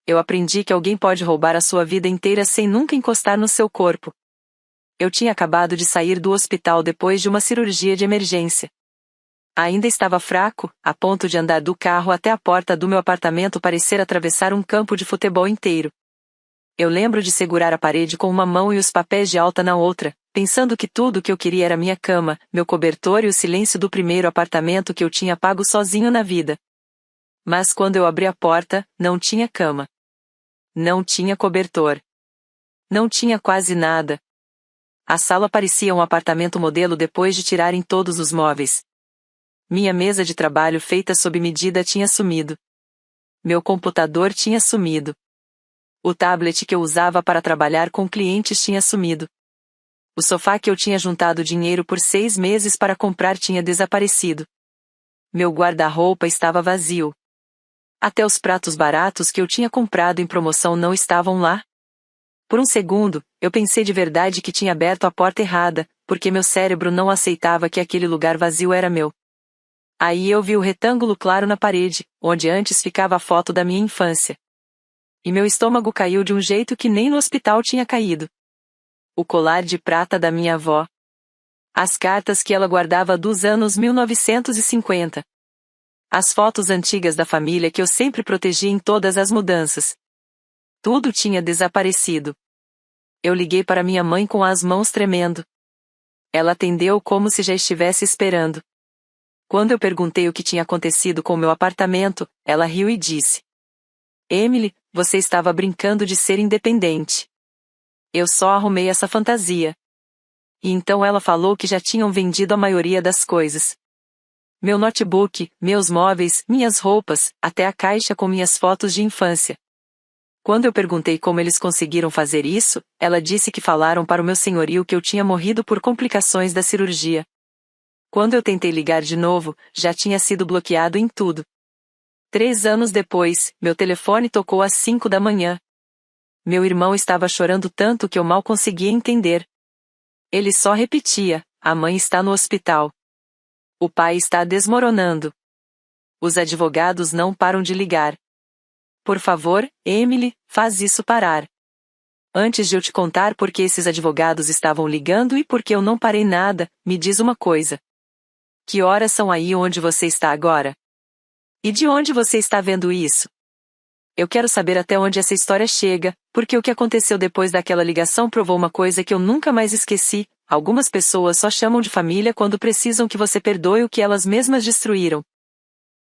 Eu aprendi que alguém pode roubar a sua vida inteira sem nunca encostar no seu corpo. Eu tinha acabado de sair do hospital depois de uma cirurgia de emergência. Ainda estava fraco, a ponto de andar do carro até a porta do meu apartamento parecer atravessar um campo de futebol inteiro. Eu lembro de segurar a parede com uma mão e os papéis de alta na outra, pensando que tudo o que eu queria era minha cama, meu cobertor e o silêncio do primeiro apartamento que eu tinha pago sozinho na vida. Mas quando eu abri a porta, não tinha cama. Não tinha cobertor. Não tinha quase nada. A sala parecia um apartamento modelo depois de tirarem todos os móveis. Minha mesa de trabalho feita sob medida tinha sumido. Meu computador tinha sumido. O tablet que eu usava para trabalhar com clientes tinha sumido. O sofá que eu tinha juntado dinheiro por 6 meses para comprar tinha desaparecido. Meu guarda-roupa estava vazio. Até os pratos baratos que eu tinha comprado em promoção não estavam lá. Por um segundo, eu pensei de verdade que tinha aberto a porta errada, porque meu cérebro não aceitava que aquele lugar vazio era meu. Aí eu vi o retângulo claro na parede, onde antes ficava a foto da minha infância. E meu estômago caiu de um jeito que nem no hospital tinha caído. O colar de prata da minha avó. As cartas que ela guardava dos anos 1950. As fotos antigas da família que eu sempre protegi em todas as mudanças. Tudo tinha desaparecido. Eu liguei para minha mãe com as mãos tremendo. Ela atendeu como se já estivesse esperando. Quando eu perguntei o que tinha acontecido com meu apartamento, ela riu e disse: Emily, você estava brincando de ser independente. Eu só arrumei essa fantasia. E então ela falou que já tinham vendido a maioria das coisas. Meu notebook, meus móveis, minhas roupas, até a caixa com minhas fotos de infância. Quando eu perguntei como eles conseguiram fazer isso, ela disse que falaram para o meu senhorio que eu tinha morrido por complicações da cirurgia. Quando eu tentei ligar de novo, já tinha sido bloqueado em tudo. 3 anos depois, meu telefone tocou às 5 da manhã. Meu irmão estava chorando tanto que eu mal conseguia entender. Ele só repetia: a mãe está no hospital. O pai está desmoronando. Os advogados não param de ligar. Por favor, Emily, faz isso parar. Antes de eu te contar por que esses advogados estavam ligando e por que eu não parei nada, me diz uma coisa. Que horas são aí onde você está agora? E de onde você está vendo isso? Eu quero saber até onde essa história chega, porque o que aconteceu depois daquela ligação provou uma coisa que eu nunca mais esqueci: algumas pessoas só chamam de família quando precisam que você perdoe o que elas mesmas destruíram.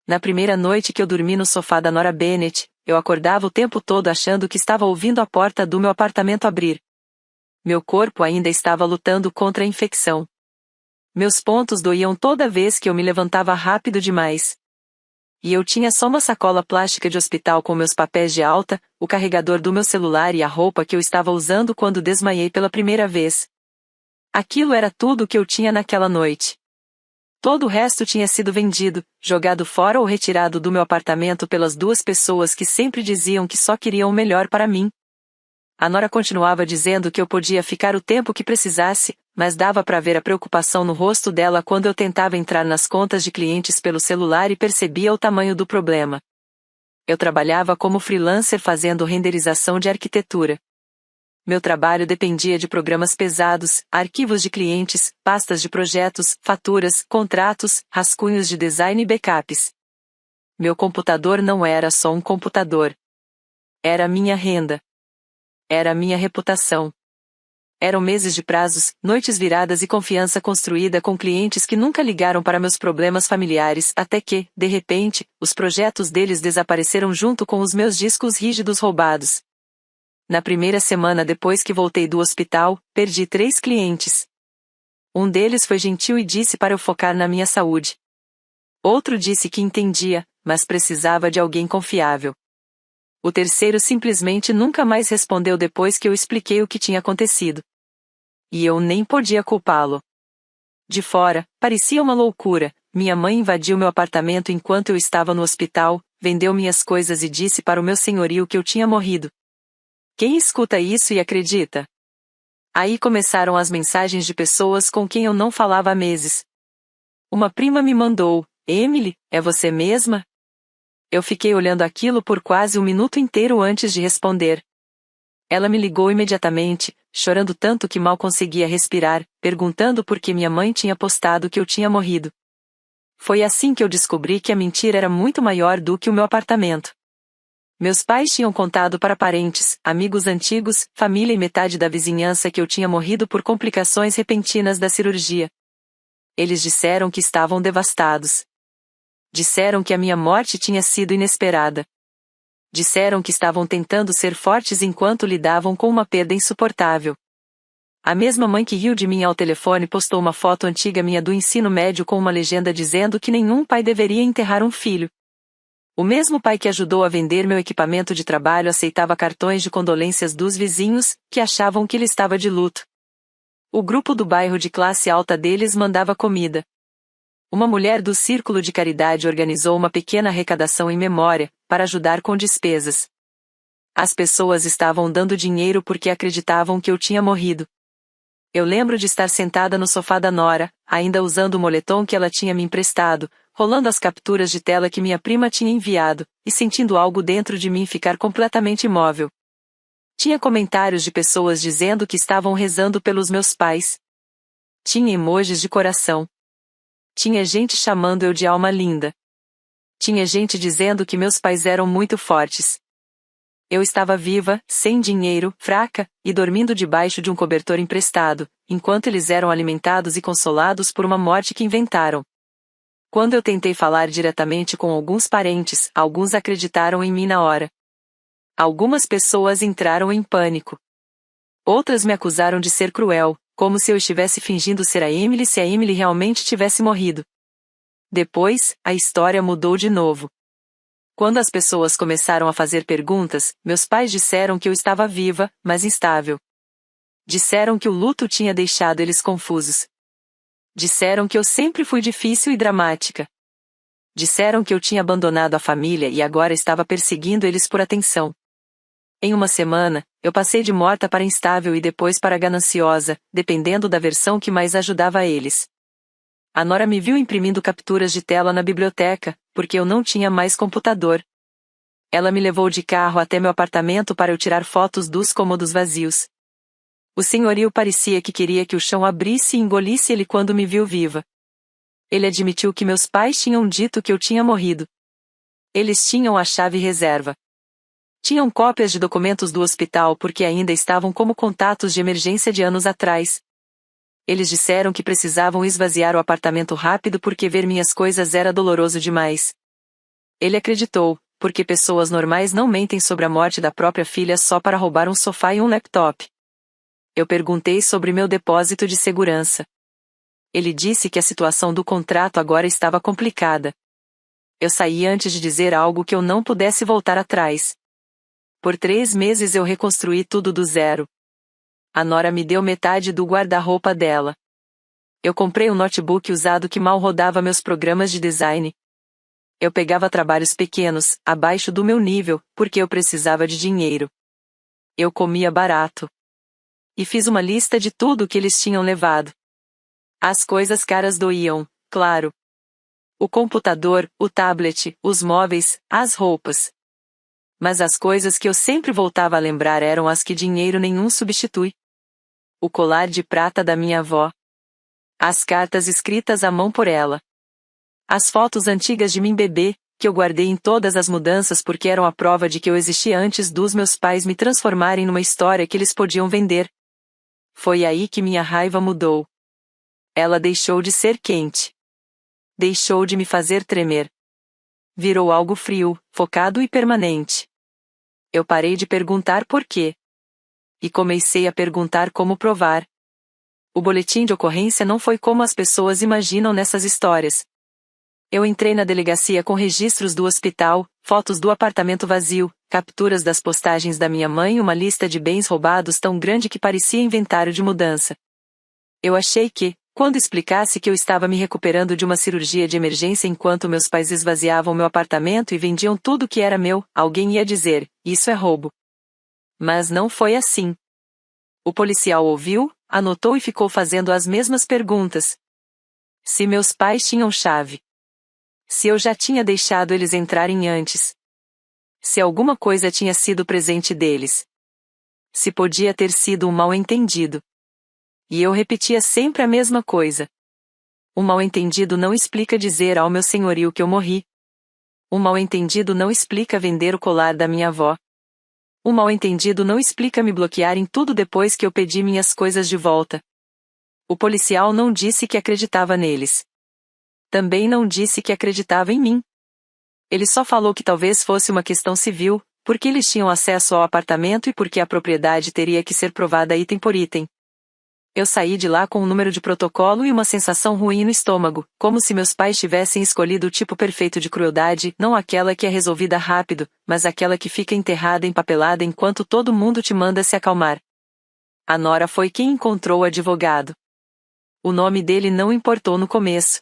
Na primeira noite que eu dormi no sofá da Nora Bennett, eu acordava o tempo todo achando que estava ouvindo a porta do meu apartamento abrir. Meu corpo ainda estava lutando contra a infecção. Meus pontos doíam toda vez que eu me levantava rápido demais. E eu tinha só uma sacola plástica de hospital com meus papéis de alta, o carregador do meu celular e a roupa que eu estava usando quando desmaiei pela primeira vez. Aquilo era tudo o que eu tinha naquela noite. Todo o resto tinha sido vendido, jogado fora ou retirado do meu apartamento pelas 2 pessoas que sempre diziam que só queriam o melhor para mim. A Nora continuava dizendo que eu podia ficar o tempo que precisasse, mas dava para ver a preocupação no rosto dela quando eu tentava entrar nas contas de clientes pelo celular e percebia o tamanho do problema. Eu trabalhava como freelancer fazendo renderização de arquitetura. Meu trabalho dependia de programas pesados, arquivos de clientes, pastas de projetos, faturas, contratos, rascunhos de design e backups. Meu computador não era só um computador. Era minha renda. Era minha reputação. Eram meses de prazos, noites viradas e confiança construída com clientes que nunca ligaram para meus problemas familiares, até que, de repente, os projetos deles desapareceram junto com os meus discos rígidos roubados. Na primeira semana depois que voltei do hospital, perdi 3 clientes. Um deles foi gentil e disse para eu focar na minha saúde. Outro disse que entendia, mas precisava de alguém confiável. O terceiro simplesmente nunca mais respondeu depois que eu expliquei o que tinha acontecido. E eu nem podia culpá-lo. De fora, parecia uma loucura. Minha mãe invadiu meu apartamento enquanto eu estava no hospital, vendeu minhas coisas e disse para o meu senhorio que eu tinha morrido. Quem escuta isso e acredita? Aí começaram as mensagens de pessoas com quem eu não falava há meses. Uma prima me mandou: Emily, é você mesma? Eu fiquei olhando aquilo por quase um minuto inteiro antes de responder. Ela me ligou imediatamente, chorando tanto que mal conseguia respirar, perguntando por que minha mãe tinha postado que eu tinha morrido. Foi assim que eu descobri que a mentira era muito maior do que o meu apartamento. Meus pais tinham contado para parentes, amigos antigos, família e metade da vizinhança que eu tinha morrido por complicações repentinas da cirurgia. Eles disseram que estavam devastados. Disseram que a minha morte tinha sido inesperada. Disseram que estavam tentando ser fortes enquanto lidavam com uma perda insuportável. A mesma mãe que riu de mim ao telefone postou uma foto antiga minha do ensino médio com uma legenda dizendo que nenhum pai deveria enterrar um filho. O mesmo pai que ajudou a vender meu equipamento de trabalho aceitava cartões de condolências dos vizinhos, que achavam que ele estava de luto. O grupo do bairro de classe alta deles mandava comida. Uma mulher do círculo de caridade organizou uma pequena arrecadação em memória, para ajudar com despesas. As pessoas estavam dando dinheiro porque acreditavam que eu tinha morrido. Eu lembro de estar sentada no sofá da nora, ainda usando o moletom que ela tinha me emprestado, rolando as capturas de tela que minha prima tinha enviado, e sentindo algo dentro de mim ficar completamente imóvel. Tinha comentários de pessoas dizendo que estavam rezando pelos meus pais. Tinha emojis de coração. Tinha gente chamando eu de alma linda. Tinha gente dizendo que meus pais eram muito fortes. Eu estava viva, sem dinheiro, fraca, e dormindo debaixo de um cobertor emprestado, enquanto eles eram alimentados e consolados por uma morte que inventaram. Quando eu tentei falar diretamente com alguns parentes, alguns acreditaram em mim na hora. Algumas pessoas entraram em pânico. Outras me acusaram de ser cruel, como se eu estivesse fingindo ser a Emily se a Emily realmente tivesse morrido. Depois, a história mudou de novo. Quando as pessoas começaram a fazer perguntas, meus pais disseram que eu estava viva, mas instável. Disseram que o luto tinha deixado eles confusos. Disseram que eu sempre fui difícil e dramática. Disseram que eu tinha abandonado a família e agora estava perseguindo eles por atenção. Em uma semana, eu passei de morta para instável e depois para gananciosa, dependendo da versão que mais ajudava eles. A nora me viu imprimindo capturas de tela na biblioteca, porque eu não tinha mais computador. Ela me levou de carro até meu apartamento para eu tirar fotos dos cômodos vazios. O senhorio parecia que queria que o chão abrisse e engolisse ele quando me viu viva. Ele admitiu que meus pais tinham dito que eu tinha morrido. Eles tinham a chave reserva. Tinham cópias de documentos do hospital porque ainda estavam como contatos de emergência de anos atrás. Eles disseram que precisavam esvaziar o apartamento rápido porque ver minhas coisas era doloroso demais. Ele acreditou, porque pessoas normais não mentem sobre a morte da própria filha só para roubar um sofá e um laptop. Eu perguntei sobre meu depósito de segurança. Ele disse que a situação do contrato agora estava complicada. Eu saí antes de dizer algo que eu não pudesse voltar atrás. Por 3 meses eu reconstruí tudo do zero. A nora me deu metade do guarda-roupa dela. Eu comprei um notebook usado que mal rodava meus programas de design. Eu pegava trabalhos pequenos, abaixo do meu nível, porque eu precisava de dinheiro. Eu comia barato. E fiz uma lista de tudo que eles tinham levado. As coisas caras doíam, claro. O computador, o tablet, os móveis, as roupas. Mas as coisas que eu sempre voltava a lembrar eram as que dinheiro nenhum substitui. O colar de prata da minha avó. As cartas escritas à mão por ela. As fotos antigas de mim bebê, que eu guardei em todas as mudanças porque eram a prova de que eu existia antes dos meus pais me transformarem numa história que eles podiam vender. Foi aí que minha raiva mudou. Ela deixou de ser quente. Deixou de me fazer tremer. Virou algo frio, focado e permanente. Eu parei de perguntar por quê. E comecei a perguntar como provar. O boletim de ocorrência não foi como as pessoas imaginam nessas histórias. Eu entrei na delegacia com registros do hospital, fotos do apartamento vazio, capturas das postagens da minha mãe e uma lista de bens roubados tão grande que parecia inventário de mudança. Eu achei que, quando explicasse que eu estava me recuperando de uma cirurgia de emergência enquanto meus pais esvaziavam meu apartamento e vendiam tudo que era meu, alguém ia dizer, isso é roubo. Mas não foi assim. O policial ouviu, anotou e ficou fazendo as mesmas perguntas. Se meus pais tinham chave. Se eu já tinha deixado eles entrarem antes. Se alguma coisa tinha sido presente deles. Se podia ter sido um mal-entendido. E eu repetia sempre a mesma coisa. O mal-entendido não explica dizer ao meu senhorio que eu morri. O mal-entendido não explica vender o colar da minha avó. O mal-entendido não explica me bloquear em tudo depois que eu pedi minhas coisas de volta. O policial não disse que acreditava neles. Também não disse que acreditava em mim. Ele só falou que talvez fosse uma questão civil, porque eles tinham acesso ao apartamento e porque a propriedade teria que ser provada item por item. Eu saí de lá com um número de protocolo e uma sensação ruim no estômago, como se meus pais tivessem escolhido o tipo perfeito de crueldade, não aquela que é resolvida rápido, mas aquela que fica enterrada empapelada enquanto todo mundo te manda se acalmar. A Nora foi quem encontrou o advogado. O nome dele não importou no começo.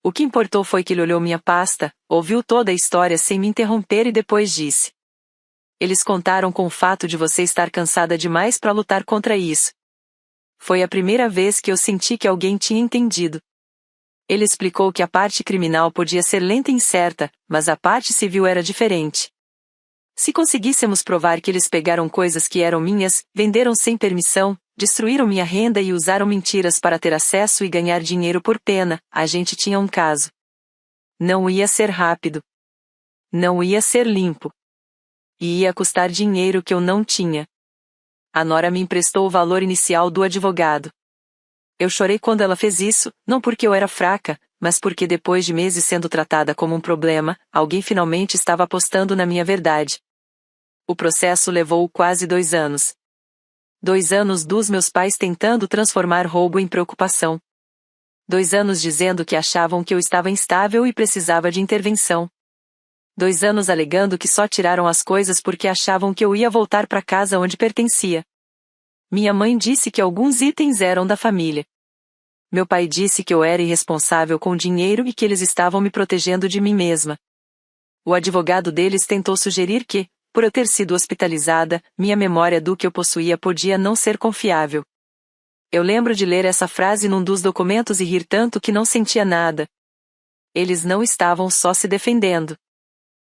O que importou foi que ele olhou minha pasta, ouviu toda a história sem me interromper e depois disse: Eles contaram com o fato de você estar cansada demais para lutar contra isso. Foi a primeira vez que eu senti que alguém tinha entendido. Ele explicou que a parte criminal podia ser lenta e incerta, mas a parte civil era diferente. Se conseguíssemos provar que eles pegaram coisas que eram minhas, venderam sem permissão, destruíram minha renda e usaram mentiras para ter acesso e ganhar dinheiro por pena, a gente tinha um caso. Não ia ser rápido. Não ia ser limpo. E ia custar dinheiro que eu não tinha. A Nora me emprestou o valor inicial do advogado. Eu chorei quando ela fez isso, não porque eu era fraca, mas porque depois de meses sendo tratada como um problema, alguém finalmente estava apostando na minha verdade. O processo levou quase 2 anos. 2 anos dos meus pais tentando transformar roubo em preocupação. 2 anos dizendo que achavam que eu estava instável e precisava de intervenção. 2 anos alegando que só tiraram as coisas porque achavam que eu ia voltar para casa onde pertencia. Minha mãe disse que alguns itens eram da família. Meu pai disse que eu era irresponsável com dinheiro e que eles estavam me protegendo de mim mesma. O advogado deles tentou sugerir que, por eu ter sido hospitalizada, minha memória do que eu possuía podia não ser confiável. Eu lembro de ler essa frase num dos documentos e rir tanto que não sentia nada. Eles não estavam só se defendendo.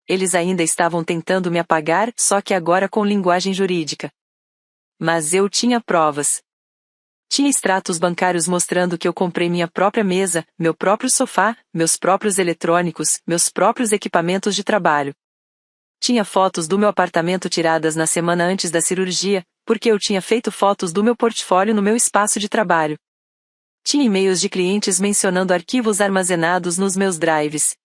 Eles ainda estavam tentando me apagar, só que agora com linguagem jurídica. Mas eu tinha provas. Tinha extratos bancários mostrando que eu comprei minha própria mesa, meu próprio sofá, meus próprios eletrônicos, meus próprios equipamentos de trabalho. Tinha fotos do meu apartamento tiradas na semana antes da cirurgia, porque eu tinha feito fotos do meu portfólio no meu espaço de trabalho. Tinha e-mails de clientes mencionando arquivos armazenados nos meus drives.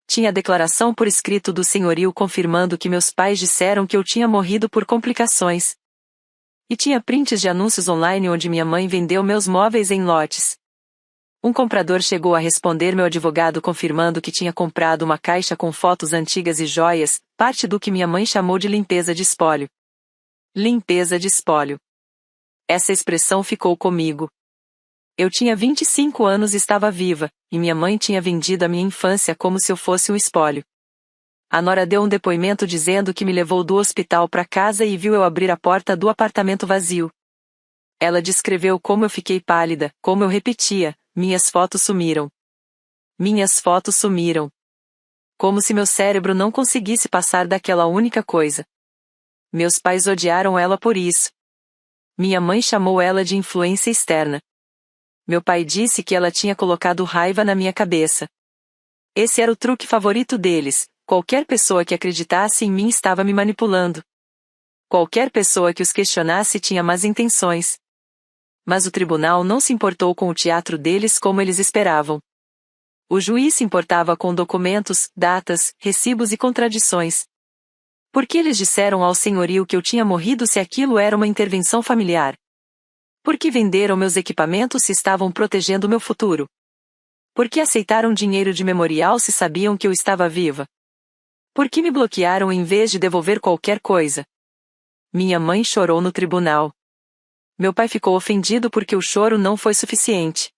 Tinha a declaração por escrito do senhorio confirmando que meus pais disseram que eu tinha morrido por complicações. E tinha prints de anúncios online onde minha mãe vendeu meus móveis em lotes. Um comprador chegou a responder meu advogado confirmando que tinha comprado uma caixa com fotos antigas e joias, parte do que minha mãe chamou de limpeza de espólio. Limpeza de espólio. Essa expressão ficou comigo. Eu tinha 25 anos e estava viva, e minha mãe tinha vendido a minha infância como se eu fosse um espólio. A Nora deu um depoimento dizendo que me levou do hospital para casa e viu eu abrir a porta do apartamento vazio. Ela descreveu como eu fiquei pálida, como eu repetia, minhas fotos sumiram. Minhas fotos sumiram. Como se meu cérebro não conseguisse passar daquela única coisa. Meus pais odiaram ela por isso. Minha mãe chamou ela de influência externa. Meu pai disse que ela tinha colocado raiva na minha cabeça. Esse era o truque favorito deles, qualquer pessoa que acreditasse em mim estava me manipulando. Qualquer pessoa que os questionasse tinha más intenções. Mas o tribunal não se importou com o teatro deles como eles esperavam. O juiz se importava com documentos, datas, recibos e contradições. Por que eles disseram ao senhorio que eu tinha morrido se aquilo era uma intervenção familiar? Por que venderam meus equipamentos se estavam protegendo meu futuro? Por que aceitaram dinheiro de memorial se sabiam que eu estava viva? Por que me bloquearam em vez de devolver qualquer coisa? Minha mãe chorou no tribunal. Meu pai ficou ofendido porque o choro não foi suficiente.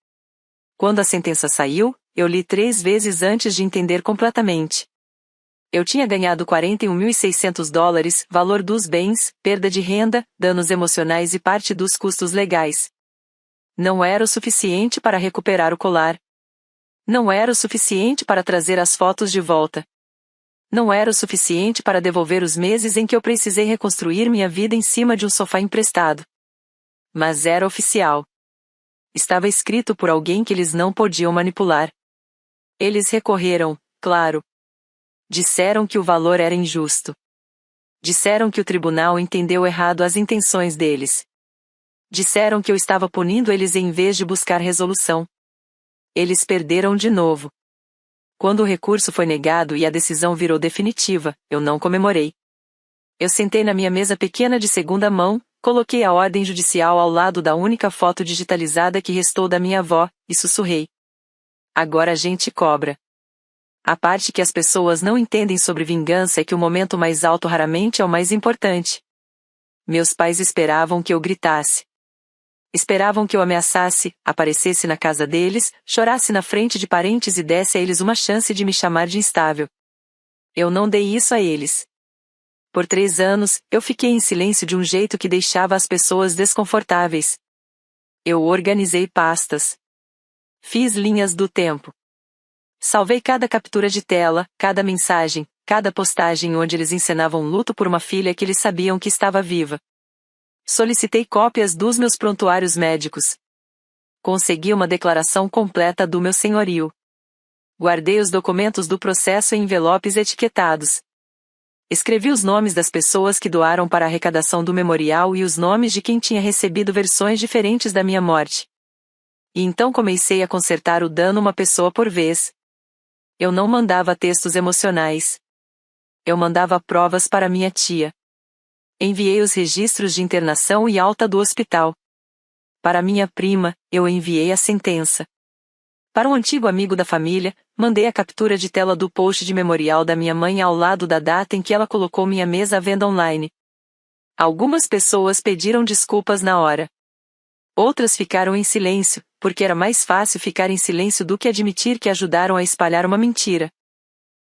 Quando a sentença saiu, eu li 3 vezes antes de entender completamente. Eu tinha ganhado $41.600, valor dos bens, perda de renda, danos emocionais e parte dos custos legais. Não era o suficiente para recuperar o colar. Não era o suficiente para trazer as fotos de volta. Não era o suficiente para devolver os meses em que eu precisei reconstruir minha vida em cima de um sofá emprestado. Mas era oficial. Estava escrito por alguém que eles não podiam manipular. Eles recorreram, claro. Disseram que o valor era injusto. Disseram que o tribunal entendeu errado as intenções deles. Disseram que eu estava punindo eles em vez de buscar resolução. Eles perderam de novo. Quando o recurso foi negado e a decisão virou definitiva, eu não comemorei. Eu sentei na minha mesa pequena de segunda mão, coloquei a ordem judicial ao lado da única foto digitalizada que restou da minha avó, e sussurrei. Agora a gente cobra. A parte que as pessoas não entendem sobre vingança é que o momento mais alto raramente é o mais importante. Meus pais esperavam que eu gritasse. Esperavam que eu ameaçasse, aparecesse na casa deles, chorasse na frente de parentes e desse a eles uma chance de me chamar de instável. Eu não dei isso a eles. Por 3 anos, eu fiquei em silêncio de um jeito que deixava as pessoas desconfortáveis. Eu organizei pastas. Fiz linhas do tempo. Salvei cada captura de tela, cada mensagem, cada postagem onde eles encenavam luto por uma filha que eles sabiam que estava viva. Solicitei cópias dos meus prontuários médicos. Consegui uma declaração completa do meu senhorio. Guardei os documentos do processo em envelopes etiquetados. Escrevi os nomes das pessoas que doaram para a arrecadação do memorial e os nomes de quem tinha recebido versões diferentes da minha morte. E então comecei a consertar o dano uma pessoa por vez. Eu não mandava textos emocionais. Eu mandava provas para minha tia. Enviei os registros de internação e alta do hospital. Para minha prima, eu enviei a sentença. Para um antigo amigo da família, mandei a captura de tela do post de memorial da minha mãe ao lado da data em que ela colocou minha mesa à venda online. Algumas pessoas pediram desculpas na hora. Outras ficaram em silêncio, porque era mais fácil ficar em silêncio do que admitir que ajudaram a espalhar uma mentira.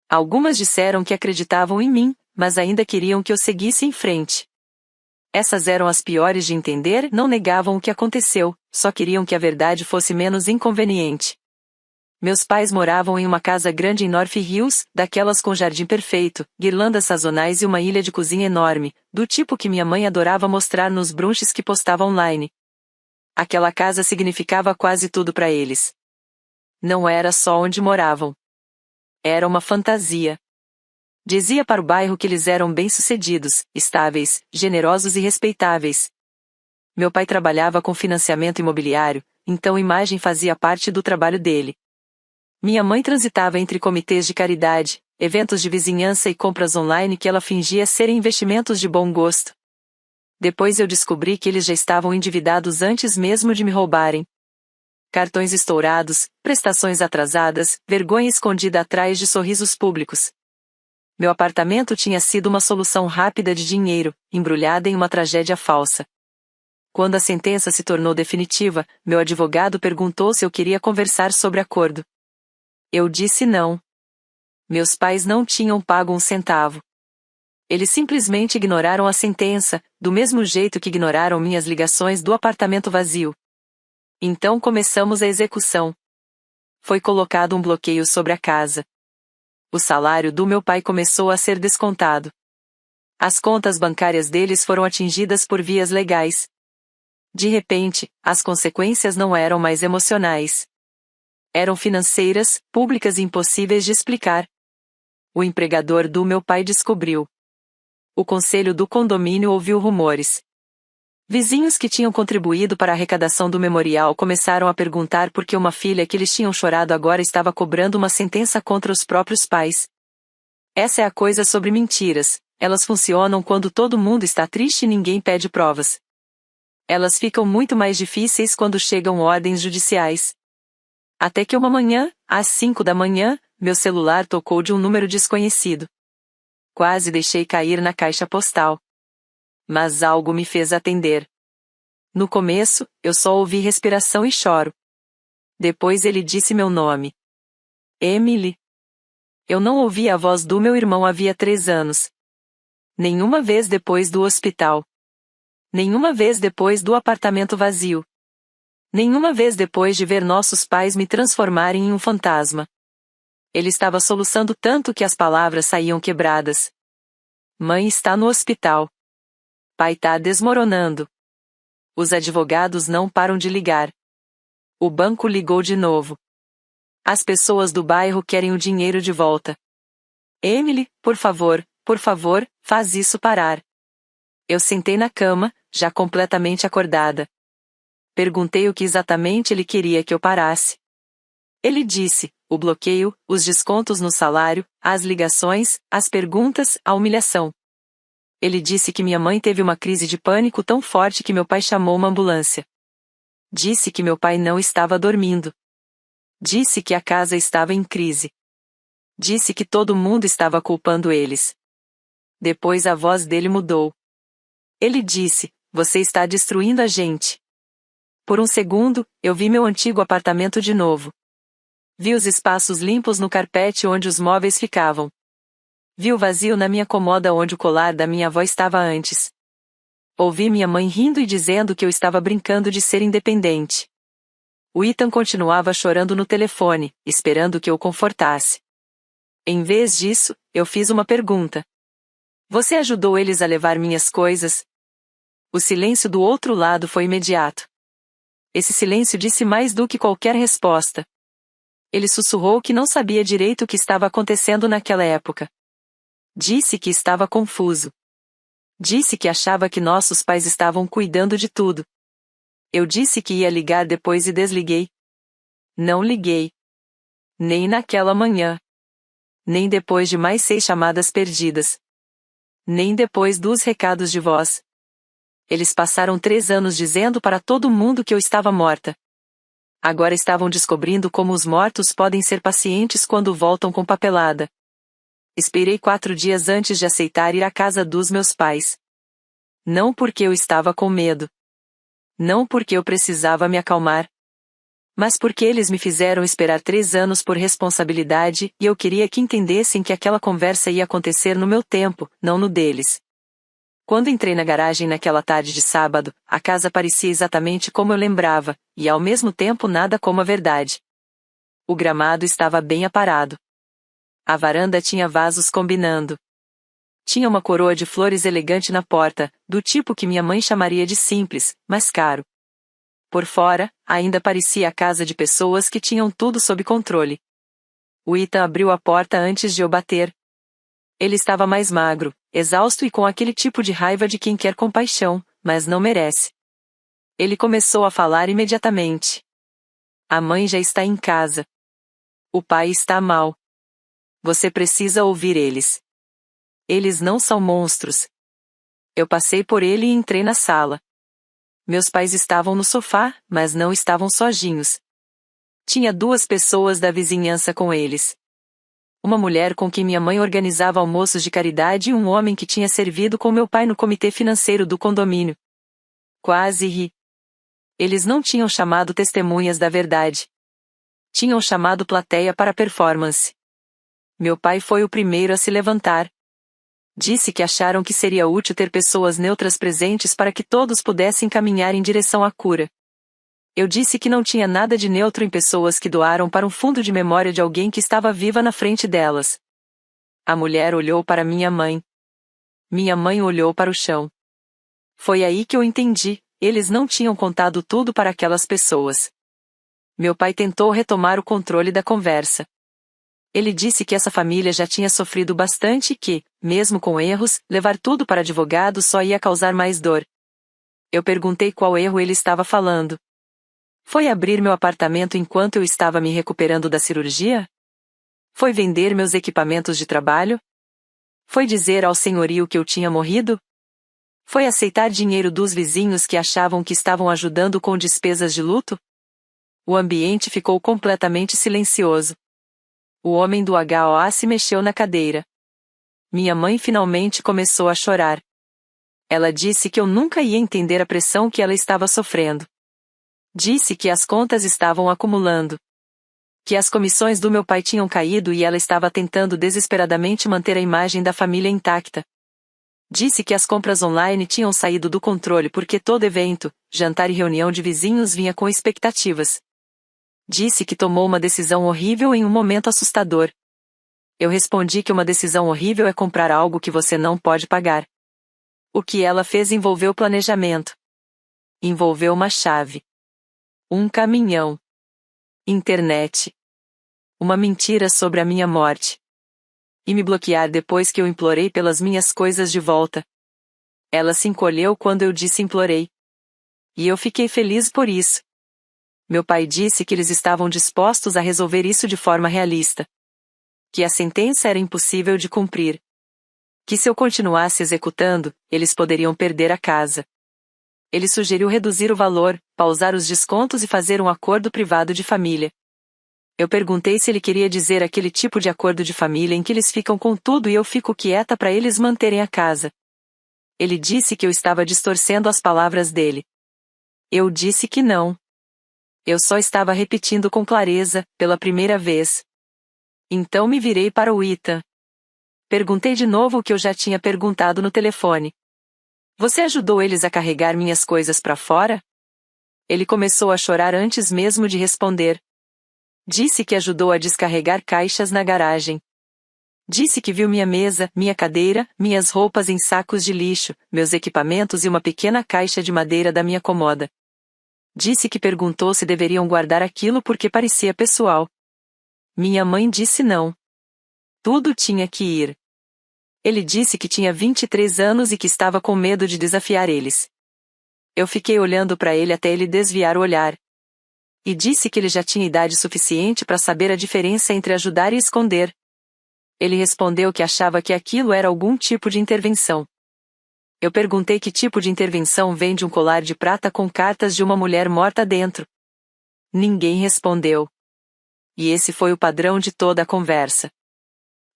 Algumas disseram que acreditavam em mim, mas ainda queriam que eu seguisse em frente. Essas eram as piores de entender, não negavam o que aconteceu, só queriam que a verdade fosse menos inconveniente. Meus pais moravam em uma casa grande em North Hills, daquelas com jardim perfeito, guirlandas sazonais e uma ilha de cozinha enorme, do tipo que minha mãe adorava mostrar nos brunches que postava online. Aquela casa significava quase tudo para eles. Não era só onde moravam. Era uma fantasia. Dizia para o bairro que eles eram bem-sucedidos, estáveis, generosos e respeitáveis. Meu pai trabalhava com financiamento imobiliário, então a imagem fazia parte do trabalho dele. Minha mãe transitava entre comitês de caridade, eventos de vizinhança e compras online que ela fingia serem investimentos de bom gosto. Depois eu descobri que eles já estavam endividados antes mesmo de me roubarem. Cartões estourados, prestações atrasadas, vergonha escondida atrás de sorrisos públicos. Meu apartamento tinha sido uma solução rápida de dinheiro, embrulhada em uma tragédia falsa. Quando a sentença se tornou definitiva, meu advogado perguntou se eu queria conversar sobre acordo. Eu disse não. Meus pais não tinham pago um centavo. Eles simplesmente ignoraram a sentença, do mesmo jeito que ignoraram minhas ligações do apartamento vazio. Então começamos a execução. Foi colocado um bloqueio sobre a casa. O salário do meu pai começou a ser descontado. As contas bancárias deles foram atingidas por vias legais. De repente, as consequências não eram mais emocionais. Eram financeiras, públicas e impossíveis de explicar. O empregador do meu pai descobriu. O conselho do condomínio ouviu rumores. Vizinhos que tinham contribuído para a arrecadação do memorial começaram a perguntar por que uma filha que eles tinham chorado agora estava cobrando uma sentença contra os próprios pais. Essa é a coisa sobre mentiras, elas funcionam quando todo mundo está triste e ninguém pede provas. Elas ficam muito mais difíceis quando chegam ordens judiciais. Até que uma manhã, às 5 da manhã, meu celular tocou de um número desconhecido. Quase deixei cair na caixa postal. Mas algo me fez atender. No começo, eu só ouvi respiração e choro. Depois ele disse meu nome. Emily. Eu não ouvi a voz do meu irmão havia 3 anos. Nenhuma vez depois do hospital. Nenhuma vez depois do apartamento vazio. Nenhuma vez depois de ver nossos pais me transformarem em um fantasma. Ele estava soluçando tanto que as palavras saíam quebradas. Mãe está no hospital. Pai tá desmoronando. Os advogados não param de ligar. O banco ligou de novo. As pessoas do bairro querem o dinheiro de volta. Emily, por favor, faz isso parar. Eu sentei na cama, já completamente acordada. Perguntei o que exatamente ele queria que eu parasse. Ele disse: o bloqueio, os descontos no salário, as ligações, as perguntas, a humilhação. Ele disse que minha mãe teve uma crise de pânico tão forte que meu pai chamou uma ambulância. Disse que meu pai não estava dormindo. Disse que a casa estava em crise. Disse que todo mundo estava culpando eles. Depois a voz dele mudou. Ele disse: você está destruindo a gente. Por um segundo, eu vi meu antigo apartamento de novo. Vi os espaços limpos no carpete onde os móveis ficavam. Vi o vazio na minha comoda onde o colar da minha avó estava antes. Ouvi minha mãe rindo e dizendo que eu estava brincando de ser independente. O Ethan continuava chorando no telefone, esperando que eu o confortasse. Em vez disso, eu fiz uma pergunta. Você ajudou eles a levar minhas coisas? O silêncio do outro lado foi imediato. Esse silêncio disse mais do que qualquer resposta. Ele sussurrou que não sabia direito o que estava acontecendo naquela época. Disse que estava confuso. Disse que achava que nossos pais estavam cuidando de tudo. Eu disse que ia ligar depois e desliguei. Não liguei. Nem naquela manhã. Nem depois de mais 6 chamadas perdidas. Nem depois dos recados de voz. Eles passaram 3 anos dizendo para todo mundo que eu estava morta. Agora estavam descobrindo como os mortos podem ser pacientes quando voltam com papelada. Esperei 4 dias antes de aceitar ir à casa dos meus pais. Não porque eu estava com medo. Não porque eu precisava me acalmar. Mas porque eles me fizeram esperar 3 anos por responsabilidade e eu queria que entendessem que aquela conversa ia acontecer no meu tempo, não no deles. Quando entrei na garagem naquela tarde de sábado, a casa parecia exatamente como eu lembrava, e ao mesmo tempo nada como a verdade. O gramado estava bem aparado. A varanda tinha vasos combinando. Tinha uma coroa de flores elegante na porta, do tipo que minha mãe chamaria de simples, mas caro. Por fora, ainda parecia a casa de pessoas que tinham tudo sob controle. O Ethan abriu a porta antes de eu bater. Ele estava mais magro, exausto e com aquele tipo de raiva de quem quer compaixão, mas não merece. Ele começou a falar imediatamente. A mãe já está em casa. O pai está mal. Você precisa ouvir eles. Eles não são monstros. Eu passei por ele e entrei na sala. Meus pais estavam no sofá, mas não estavam sozinhos. Tinha 2 pessoas da vizinhança com eles. Uma mulher com quem minha mãe organizava almoços de caridade e um homem que tinha servido com meu pai no comitê financeiro do condomínio. Quase ri. Eles não tinham chamado testemunhas da verdade. Tinham chamado plateia para performance. Meu pai foi o primeiro a se levantar. Disse que acharam que seria útil ter pessoas neutras presentes para que todos pudessem caminhar em direção à cura. Eu disse que não tinha nada de neutro em pessoas que doaram para um fundo de memória de alguém que estava viva na frente delas. A mulher olhou para minha mãe. Minha mãe olhou para o chão. Foi aí que eu entendi, eles não tinham contado tudo para aquelas pessoas. Meu pai tentou retomar o controle da conversa. Ele disse que essa família já tinha sofrido bastante e que, mesmo com erros, levar tudo para advogado só ia causar mais dor. Eu perguntei qual erro ele estava falando. Foi abrir meu apartamento enquanto eu estava me recuperando da cirurgia? Foi vender meus equipamentos de trabalho? Foi dizer ao senhorio que eu tinha morrido? Foi aceitar dinheiro dos vizinhos que achavam que estavam ajudando com despesas de luto? O ambiente ficou completamente silencioso. O homem do HOA se mexeu na cadeira. Minha mãe finalmente começou a chorar. Ela disse que eu nunca ia entender a pressão que ela estava sofrendo. Disse que as contas estavam acumulando. Que as comissões do meu pai tinham caído e ela estava tentando desesperadamente manter a imagem da família intacta. Disse que as compras online tinham saído do controle porque todo evento, jantar e reunião de vizinhos vinha com expectativas. Disse que tomou uma decisão horrível em um momento assustador. Eu respondi que uma decisão horrível é comprar algo que você não pode pagar. O que ela fez envolveu planejamento. Envolveu uma chave. Um caminhão. Internet. Uma mentira sobre a minha morte. E me bloquear depois que eu implorei pelas minhas coisas de volta. Ela se encolheu quando eu disse implorei. E eu fiquei feliz por isso. Meu pai disse que eles estavam dispostos a resolver isso de forma realista. Que a sentença era impossível de cumprir. Que se eu continuasse executando, eles poderiam perder a casa. Ele sugeriu reduzir o valor, pausar os descontos e fazer um acordo privado de família. Eu perguntei se ele queria dizer aquele tipo de acordo de família em que eles ficam com tudo e eu fico quieta para eles manterem a casa. Ele disse que eu estava distorcendo as palavras dele. Eu disse que não. Eu só estava repetindo com clareza, pela primeira vez. Então me virei para o Ethan. Perguntei de novo o que eu já tinha perguntado no telefone. Você ajudou eles a carregar minhas coisas para fora? Ele começou a chorar antes mesmo de responder. Disse que ajudou a descarregar caixas na garagem. Disse que viu minha mesa, minha cadeira, minhas roupas em sacos de lixo, meus equipamentos e uma pequena caixa de madeira da minha comoda. Disse que perguntou se deveriam guardar aquilo porque parecia pessoal. Minha mãe disse não. Tudo tinha que ir. Ele disse que tinha 23 anos e que estava com medo de desafiar eles. Eu fiquei olhando para ele até ele desviar o olhar. E disse que ele já tinha idade suficiente para saber a diferença entre ajudar e esconder. Ele respondeu que achava que aquilo era algum tipo de intervenção. Eu perguntei que tipo de intervenção vem de um colar de prata com cartas de uma mulher morta dentro. Ninguém respondeu. E esse foi o padrão de toda a conversa.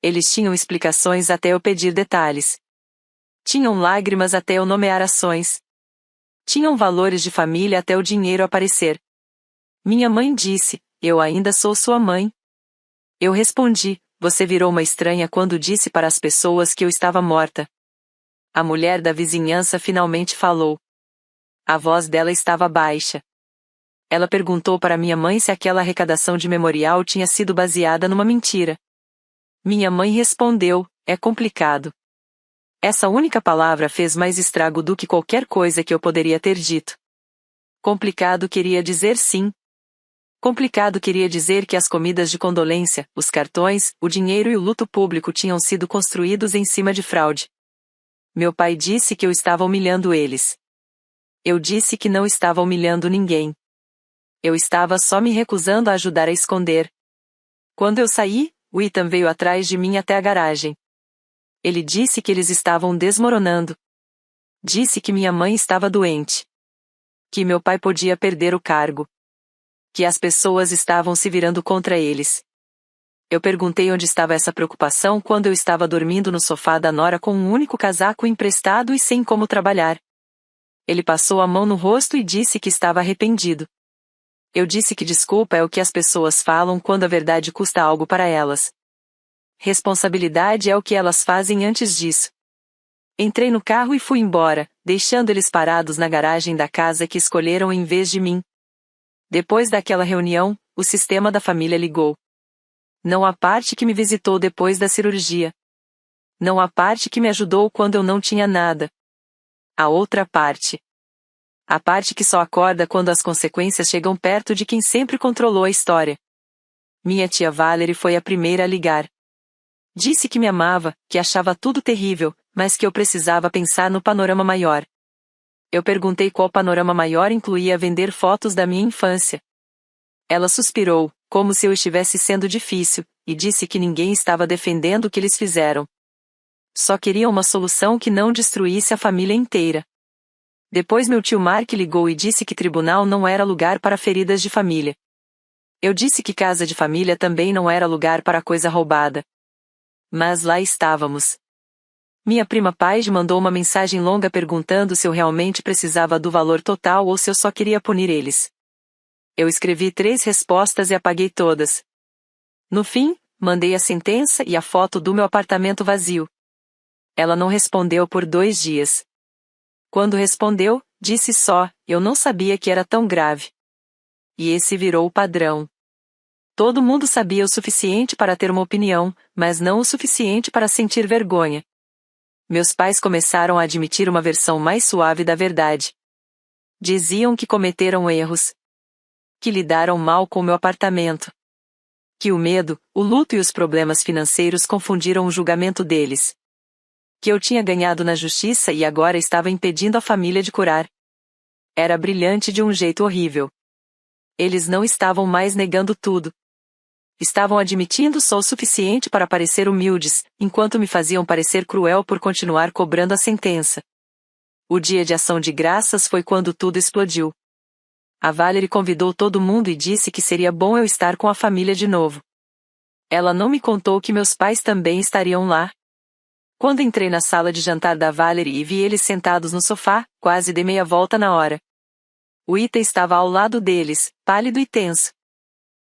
Eles tinham explicações até eu pedir detalhes. Tinham lágrimas até eu nomear ações. Tinham valores de família até o dinheiro aparecer. Minha mãe disse, eu ainda sou sua mãe. Eu respondi, você virou uma estranha quando disse para as pessoas que eu estava morta. A mulher da vizinhança finalmente falou. A voz dela estava baixa. Ela perguntou para minha mãe se aquela arrecadação de memorial tinha sido baseada numa mentira. Minha mãe respondeu, é complicado. Essa única palavra fez mais estrago do que qualquer coisa que eu poderia ter dito. Complicado queria dizer sim. Complicado queria dizer que as comidas de condolência, os cartões, o dinheiro e o luto público tinham sido construídos em cima de fraude. Meu pai disse que eu estava humilhando eles. Eu disse que não estava humilhando ninguém. Eu estava só me recusando a ajudar a esconder. Quando eu saí, o Ethan veio atrás de mim até a garagem. Ele disse que eles estavam desmoronando. Disse que minha mãe estava doente. Que meu pai podia perder o cargo. Que as pessoas estavam se virando contra eles. Eu perguntei onde estava essa preocupação quando eu estava dormindo no sofá da nora com um único casaco emprestado e sem como trabalhar. Ele passou a mão no rosto e disse que estava arrependido. Eu disse que desculpa é o que as pessoas falam quando a verdade custa algo para elas. Responsabilidade é o que elas fazem antes disso. Entrei no carro e fui embora, deixando eles parados na garagem da casa que escolheram em vez de mim. Depois daquela reunião, o sistema da família ligou. Não a parte que me visitou depois da cirurgia. Não a parte que me ajudou quando eu não tinha nada. A outra parte. A parte que só acorda quando as consequências chegam perto de quem sempre controlou a história. Minha tia Valerie foi a primeira a ligar. Disse que me amava, que achava tudo terrível, mas que eu precisava pensar no panorama maior. Eu perguntei qual panorama maior incluía vender fotos da minha infância. Ela suspirou, como se eu estivesse sendo difícil, e disse que ninguém estava defendendo o que eles fizeram. Só queria uma solução que não destruísse a família inteira. Depois meu tio Mark ligou e disse que tribunal não era lugar para feridas de família. Eu disse que casa de família também não era lugar para coisa roubada. Mas lá estávamos. Minha prima Paige mandou uma mensagem longa perguntando se eu realmente precisava do valor total ou se eu só queria punir eles. Eu escrevi 3 respostas e apaguei todas. No fim, mandei a sentença e a foto do meu apartamento vazio. Ela não respondeu por 2 dias. Quando respondeu, disse só: eu não sabia que era tão grave. E esse virou o padrão. Todo mundo sabia o suficiente para ter uma opinião, mas não o suficiente para sentir vergonha. Meus pais começaram a admitir uma versão mais suave da verdade. Diziam que cometeram erros. Que lidaram mal com meu apartamento. Que o medo, o luto e os problemas financeiros confundiram o julgamento deles. Que eu tinha ganhado na justiça e agora estava impedindo a família de curar. Era brilhante de um jeito horrível. Eles não estavam mais negando tudo. Estavam admitindo só o suficiente para parecer humildes, enquanto me faziam parecer cruel por continuar cobrando a sentença. O dia de ação de graças foi quando tudo explodiu. A Valerie convidou todo mundo e disse que seria bom eu estar com a família de novo. Ela não me contou que meus pais também estariam lá. Quando entrei na sala de jantar da Valerie e vi eles sentados no sofá, quase dei meia volta na hora. O Ethan estava ao lado deles, pálido e tenso.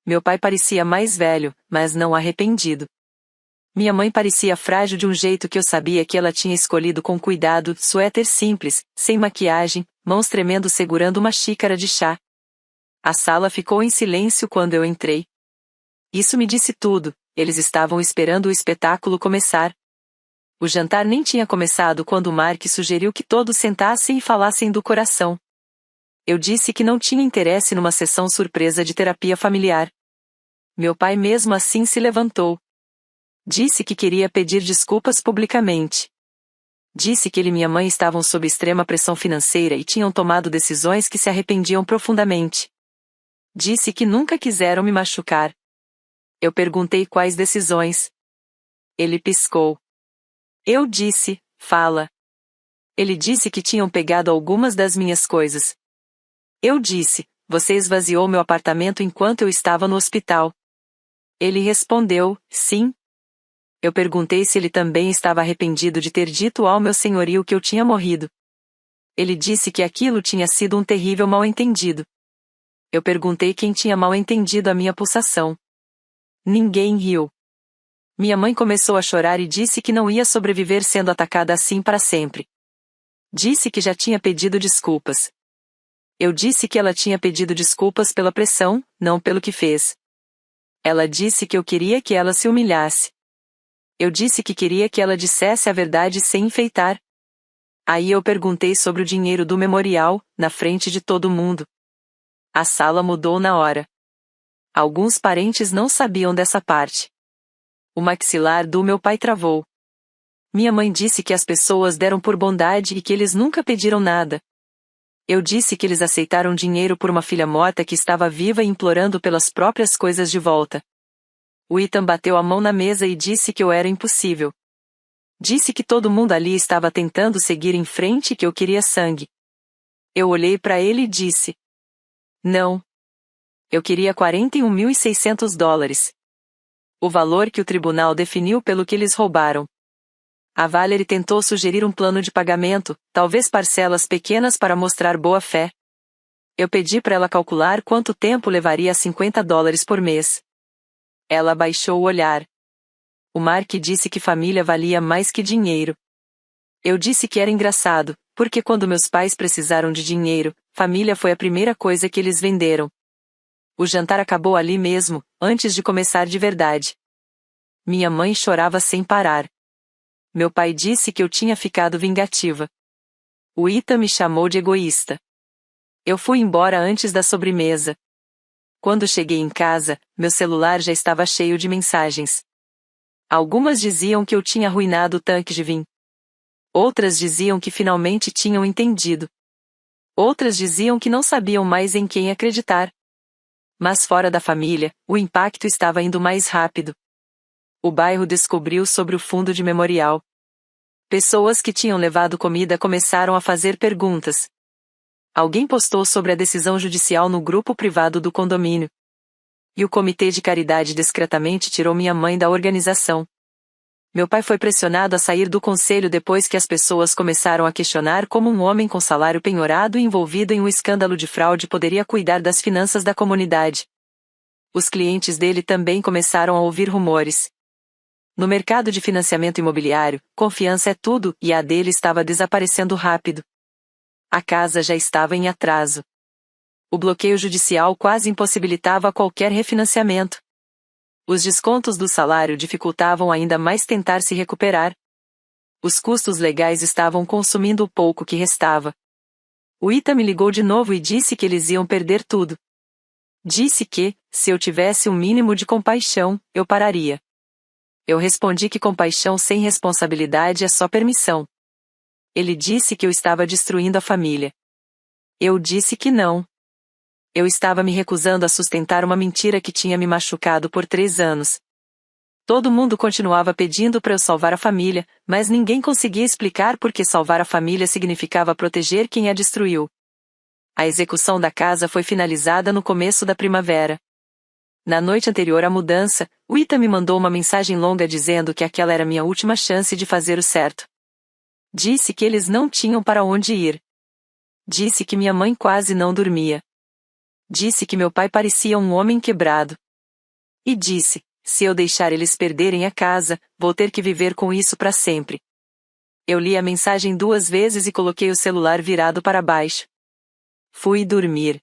Meu pai parecia mais velho, mas não arrependido. Minha mãe parecia frágil de um jeito que eu sabia que ela tinha escolhido com cuidado, suéter simples, sem maquiagem, mãos tremendo segurando uma xícara de chá. A sala ficou em silêncio quando eu entrei. Isso me disse tudo, eles estavam esperando o espetáculo começar. O jantar nem tinha começado quando Mark sugeriu que todos sentassem e falassem do coração. Eu disse que não tinha interesse numa sessão surpresa de terapia familiar. Meu pai mesmo assim se levantou. Disse que queria pedir desculpas publicamente. Disse que ele e minha mãe estavam sob extrema pressão financeira e tinham tomado decisões que se arrependiam profundamente. Disse que nunca quiseram me machucar. Eu perguntei quais decisões. Ele piscou. Eu disse: fala. Ele disse que tinham pegado algumas das minhas coisas. Eu disse: você esvaziou meu apartamento enquanto eu estava no hospital. Ele respondeu: sim. Eu perguntei se ele também estava arrependido de ter dito ao meu senhorio que eu tinha morrido. Ele disse que aquilo tinha sido um terrível mal-entendido. Eu perguntei quem tinha mal-entendido a minha pulsação. Ninguém riu. Minha mãe começou a chorar e disse que não ia sobreviver sendo atacada assim para sempre. Disse que já tinha pedido desculpas. Eu disse que ela tinha pedido desculpas pela pressão, não pelo que fez. Ela disse que eu queria que ela se humilhasse. Eu disse que queria que ela dissesse a verdade sem enfeitar. Aí eu perguntei sobre o dinheiro do memorial, na frente de todo mundo. A sala mudou na hora. Alguns parentes não sabiam dessa parte. O maxilar do meu pai travou. Minha mãe disse que as pessoas deram por bondade e que eles nunca pediram nada. Eu disse que eles aceitaram dinheiro por uma filha morta que estava viva e implorando pelas próprias coisas de volta. O Ethan bateu a mão na mesa e disse que eu era impossível. Disse que todo mundo ali estava tentando seguir em frente e que eu queria sangue. Eu olhei para ele e disse: não. Eu queria $41.600. O valor que o tribunal definiu pelo que eles roubaram. A Valerie tentou sugerir um plano de pagamento, talvez parcelas pequenas para mostrar boa fé. Eu pedi para ela calcular quanto tempo levaria a $50 por mês. Ela baixou o olhar. O Mark disse que família valia mais que dinheiro. Eu disse que era engraçado, porque quando meus pais precisaram de dinheiro, família foi a primeira coisa que eles venderam. O jantar acabou ali mesmo, antes de começar de verdade. Minha mãe chorava sem parar. Meu pai disse que eu tinha ficado vingativa. O Ethan me chamou de egoísta. Eu fui embora antes da sobremesa. Quando cheguei em casa, meu celular já estava cheio de mensagens. Algumas diziam que eu tinha arruinado o tanque de vinho. Outras diziam que finalmente tinham entendido. Outras diziam que não sabiam mais em quem acreditar. Mas fora da família, o impacto estava indo mais rápido. O bairro descobriu sobre o fundo de memorial. Pessoas que tinham levado comida começaram a fazer perguntas. Alguém postou sobre a decisão judicial no grupo privado do condomínio. E o comitê de caridade discretamente tirou minha mãe da organização. Meu pai foi pressionado a sair do conselho depois que as pessoas começaram a questionar como um homem com salário penhorado e envolvido em um escândalo de fraude poderia cuidar das finanças da comunidade. Os clientes dele também começaram a ouvir rumores. No mercado de financiamento imobiliário, confiança é tudo, e a dele estava desaparecendo rápido. A casa já estava em atraso. O bloqueio judicial quase impossibilitava qualquer refinanciamento. Os descontos do salário dificultavam ainda mais tentar se recuperar. Os custos legais estavam consumindo o pouco que restava. O Ita me ligou de novo e disse que eles iam perder tudo. Disse que, se eu tivesse um mínimo de compaixão, eu pararia. Eu respondi que compaixão sem responsabilidade é só permissão. Ele disse que eu estava destruindo a família. Eu disse que não. Eu estava me recusando a sustentar uma mentira que tinha me machucado por 3 anos. Todo mundo continuava pedindo para eu salvar a família, mas ninguém conseguia explicar por que salvar a família significava proteger quem a destruiu. A execução da casa foi finalizada no começo da primavera. Na noite anterior à mudança, o Ita me mandou uma mensagem longa dizendo que aquela era minha última chance de fazer o certo. Disse que eles não tinham para onde ir. Disse que minha mãe quase não dormia. Disse que meu pai parecia um homem quebrado. E disse, se eu deixar eles perderem a casa, vou ter que viver com isso para sempre. Eu li a mensagem 2 vezes e coloquei o celular virado para baixo. Fui dormir.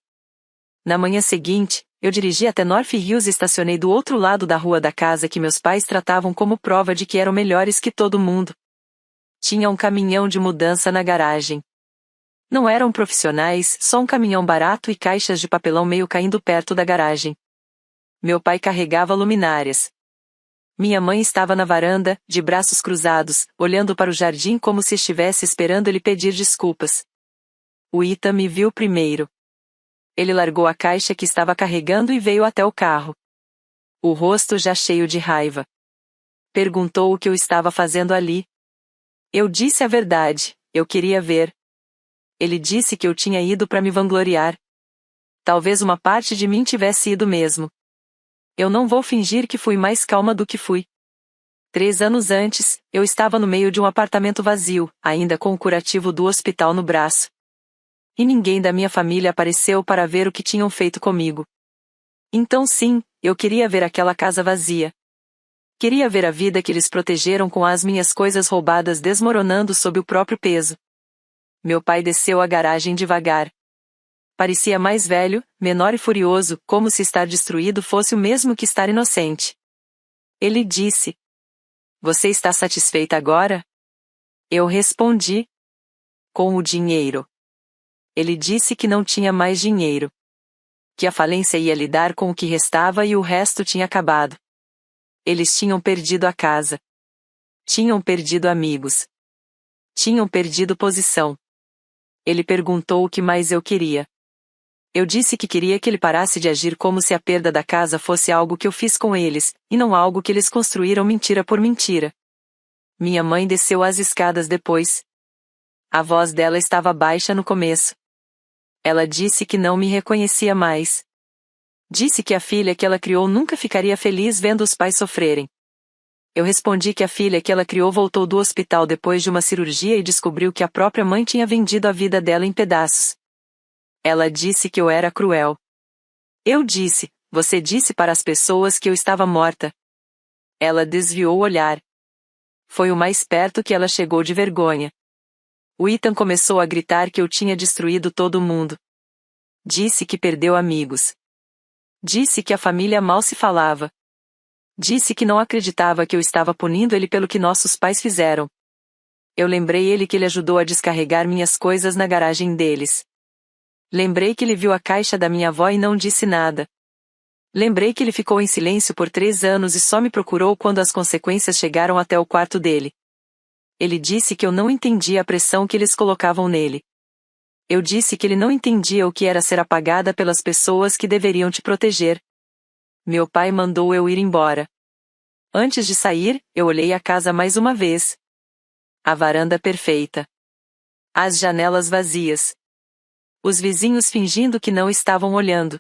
Na manhã seguinte, eu dirigi até North Hills e estacionei do outro lado da rua da casa que meus pais tratavam como prova de que eram melhores que todo mundo. Tinha um caminhão de mudança na garagem. Não eram profissionais, só um caminhão barato e caixas de papelão meio caindo perto da garagem. Meu pai carregava luminárias. Minha mãe estava na varanda, de braços cruzados, olhando para o jardim como se estivesse esperando ele pedir desculpas. O Ita me viu primeiro. Ele largou a caixa que estava carregando e veio até o carro. O rosto já cheio de raiva. Perguntou o que eu estava fazendo ali. Eu disse a verdade, eu queria ver. Ele disse que eu tinha ido para me vangloriar. Talvez uma parte de mim tivesse ido mesmo. Eu não vou fingir que fui mais calma do que fui. 3 anos antes, eu estava no meio de um apartamento vazio, ainda com o curativo do hospital no braço. E ninguém da minha família apareceu para ver o que tinham feito comigo. Então sim, eu queria ver aquela casa vazia. Queria ver a vida que eles protegeram com as minhas coisas roubadas desmoronando sob o próprio peso. Meu pai desceu a garagem devagar. Parecia mais velho, menor e furioso, como se estar destruído fosse o mesmo que estar inocente. Ele disse: Você está satisfeita agora? Eu respondi: Com o dinheiro. Ele disse que não tinha mais dinheiro. Que a falência ia lidar com o que restava e o resto tinha acabado. Eles tinham perdido a casa. Tinham perdido amigos. Tinham perdido posição. Ele perguntou o que mais eu queria. Eu disse que queria que ele parasse de agir como se a perda da casa fosse algo que eu fiz com eles, e não algo que eles construíram mentira por mentira. Minha mãe desceu as escadas depois. A voz dela estava baixa no começo. Ela disse que não me reconhecia mais. Disse que a filha que ela criou nunca ficaria feliz vendo os pais sofrerem. Eu respondi que a filha que ela criou voltou do hospital depois de uma cirurgia e descobriu que a própria mãe tinha vendido a vida dela em pedaços. Ela disse que eu era cruel. Eu disse: Você disse para as pessoas que eu estava morta. Ela desviou o olhar. Foi o mais perto que ela chegou de vergonha. O Ethan começou a gritar que eu tinha destruído todo mundo. Disse que perdeu amigos. Disse que a família mal se falava. Disse que não acreditava que eu estava punindo ele pelo que nossos pais fizeram. Eu lembrei ele que ele ajudou a descarregar minhas coisas na garagem deles. Lembrei que ele viu a caixa da minha avó e não disse nada. Lembrei que ele ficou em silêncio por 3 anos e só me procurou quando as consequências chegaram até o quarto dele. Ele disse que eu não entendia a pressão que eles colocavam nele. Eu disse que ele não entendia o que era ser apagada pelas pessoas que deveriam te proteger. Meu pai mandou eu ir embora. Antes de sair, eu olhei a casa mais uma vez. A varanda perfeita. As janelas vazias. Os vizinhos fingindo que não estavam olhando.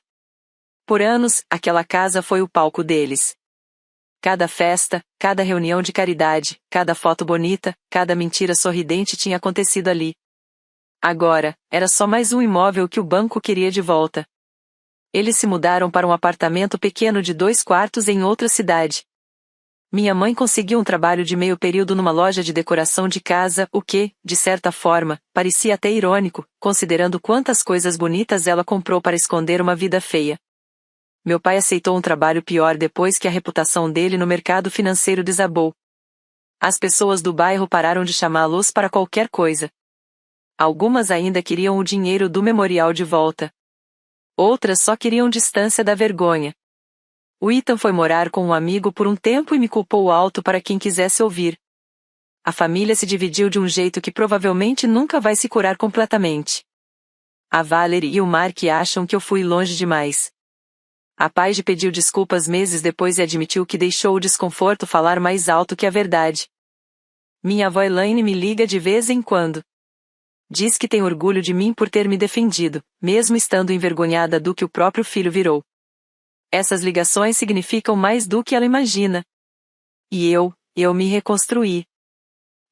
Por anos, aquela casa foi o palco deles. Cada festa, cada reunião de caridade, cada foto bonita, cada mentira sorridente tinha acontecido ali. Agora, era só mais um imóvel que o banco queria de volta. Eles se mudaram para um apartamento pequeno de 2 quartos em outra cidade. Minha mãe conseguiu um trabalho de meio período numa loja de decoração de casa, o que, de certa forma, parecia até irônico, considerando quantas coisas bonitas ela comprou para esconder uma vida feia. Meu pai aceitou um trabalho pior depois que a reputação dele no mercado financeiro desabou. As pessoas do bairro pararam de chamá-los para qualquer coisa. Algumas ainda queriam o dinheiro do memorial de volta. Outras só queriam distância da vergonha. O Ethan foi morar com um amigo por um tempo e me culpou alto para quem quisesse ouvir. A família se dividiu de um jeito que provavelmente nunca vai se curar completamente. A Valerie e o Mark acham que eu fui longe demais. A Paige pediu desculpas meses depois e admitiu que deixou o desconforto falar mais alto que a verdade. Minha avó Elaine me liga de vez em quando. Diz que tem orgulho de mim por ter me defendido, mesmo estando envergonhada do que o próprio filho virou. Essas ligações significam mais do que ela imagina. E eu me reconstruí.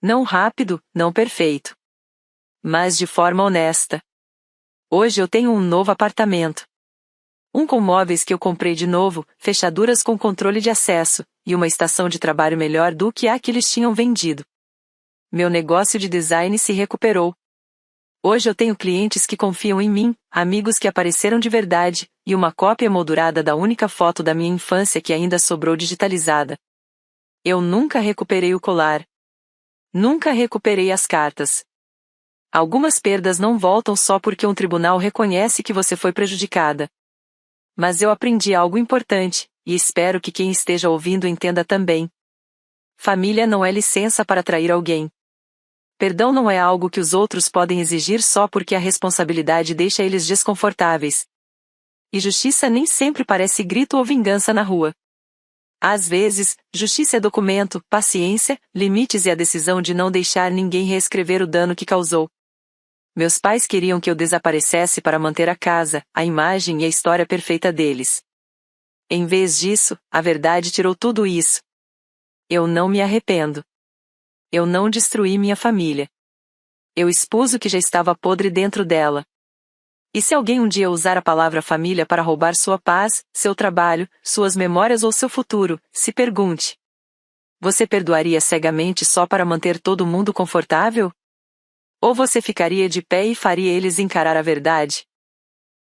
Não rápido, não perfeito. Mas de forma honesta. Hoje eu tenho um novo apartamento. Um com móveis que eu comprei de novo, fechaduras com controle de acesso, e uma estação de trabalho melhor do que a que eles tinham vendido. Meu negócio de design se recuperou. Hoje eu tenho clientes que confiam em mim, amigos que apareceram de verdade, e uma cópia emoldurada da única foto da minha infância que ainda sobrou digitalizada. Eu nunca recuperei o colar. Nunca recuperei as cartas. Algumas perdas não voltam só porque um tribunal reconhece que você foi prejudicada. Mas eu aprendi algo importante, e espero que quem esteja ouvindo entenda também. Família não é licença para trair alguém. Perdão não é algo que os outros podem exigir só porque a responsabilidade deixa eles desconfortáveis. E justiça nem sempre parece grito ou vingança na rua. Às vezes, justiça é documento, paciência, limites e a decisão de não deixar ninguém reescrever o dano que causou. Meus pais queriam que eu desaparecesse para manter a casa, a imagem e a história perfeita deles. Em vez disso, a verdade tirou tudo isso. Eu não me arrependo. Eu não destruí minha família. Eu expus o que já estava podre dentro dela. E se alguém um dia usar a palavra família para roubar sua paz, seu trabalho, suas memórias ou seu futuro, se pergunte: você perdoaria cegamente só para manter todo mundo confortável? Ou você ficaria de pé e faria eles encarar a verdade?